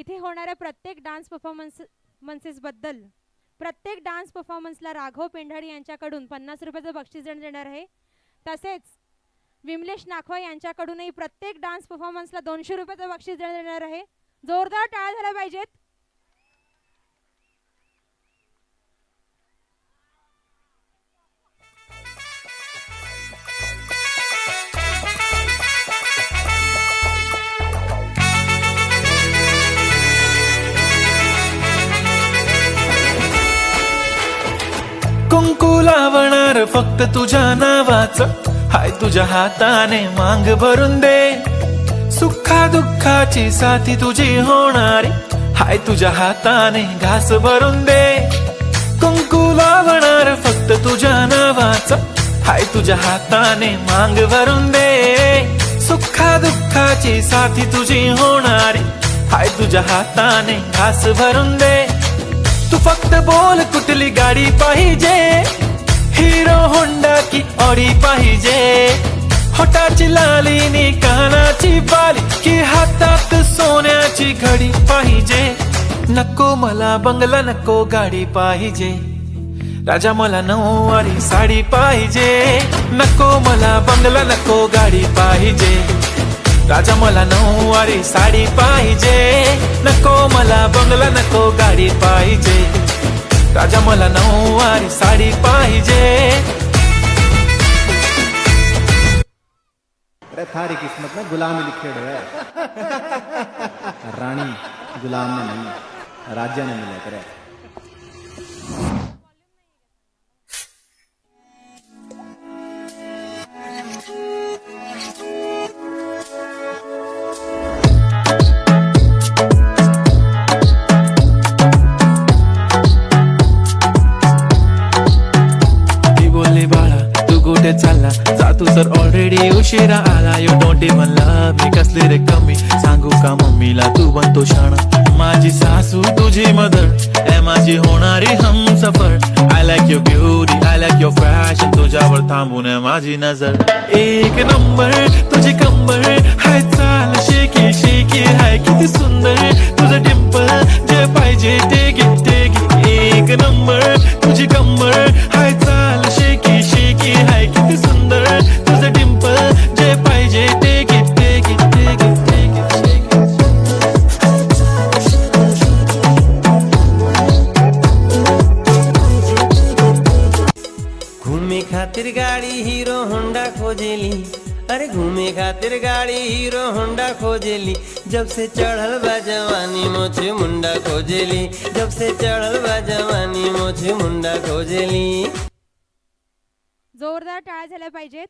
इथे होणाऱ्या प्रत्येक डान्स परफॉर्मन्सेसबद्दल प्रत्येक डान्स परफॉर्मन्सला राघव पेंढारी यांच्याकडून 50 रुपयाचं बक्षीस देण्यात आहे. तसेच विमलेश नाखवा यांच्याकडूनही प्रत्येक डान्स परफॉर्मन्सला 200 रुपयाचं बक्षीस देण्यात येणार आहे. जोरदार टाळ्या झाल्या पाहिजेत. कुंकू लावणार फक्त तुझ्या नावाचं, हाय तुझ्या हाताने मांग भरून दे. सुखा दुःखाची साथी तुझी होणारी, हाय तुझ्या हाताने घास भरून दे. कुंकू लावणार फक्त तुझ्या नावाचं, हाय तुझ्या हाताने मांग भरून दे. सुखा दुःखाची साथी तुझी होणारी, हाय तुझ्या हाताने घास भरून दे. तू फक्त बोल कुठली गाडी पाहिजे, हिरो होंडा की ऑडी पाहिजे. होटाची लाली नी कानाची बाली, की हातात सोन्याची घडी पाहिजे. नको मला बंगला, नको गाडी पाहिजे. राजा मला नऊवारी साडी पाहिजे. नको मला बंगला, नको गाडी पाहिजे. राजा मला नऊवारी साडी पाहिजे. नको मला बंगला, नको गाडी पाहिजे. राजा मला नऊवारी साडी पाहिजे. अरे थारी किस्मत में गुलामी लिखे है रानी गुलाम ने नहीं, राजा ने मिले करे. कुठे चालला जातू तर ऑलरेडी उशिरा आला. You don't even love me, कसली रे कमी सांगू का मम्मीला तू बनतो शाणा. माझी सासू तुझी मदर ए माझी होणारी Humsafar. I like your beauty, I like your fashion, तुझ्यावर थांबून माझी नजर. एक नंबर तुझी कंबर, हाय चाल शेकी शेकी, हाय किती सुंदर तुझं डिंपल, जे पाहिजे ते घे ते घे. एक नंबर तुझी कंबर, हाय चाल शेकी शेकी, हाय किती सुंदर तुझं डिंपल, जे पाहिजे ते घे ते घे ते घे ते घे. घूमे खातिर गाड़ी हीरो होंडा खोजेली, अरे घूमे खातिर गाड़ी हीरो होंडा खोजेली. जब से चढ़ल बा जवानी मोछे मुंडा खोजेली, जब से चढ़ल बा जवानी मोछे मुंडा खोजेली. जोरदार टाळ्या झाल्या पाहिजेत.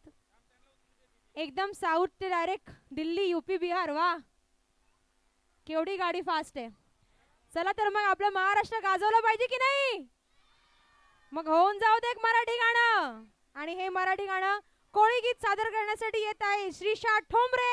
एकदम साऊथ ते डायरेक्ट दिल्ली, यूपी, बिहार. वा केवढी गाडी फास्ट आहे. चला तर मग आपलं महाराष्ट्र गाजवलं पाहिजे की नाही. मग होऊन जाऊ दे एक मराठी गाणं. आणि हे मराठी गाणं कोळी गीत सादर करण्यासाठी येत आहे श्रीशा ठोंबरे.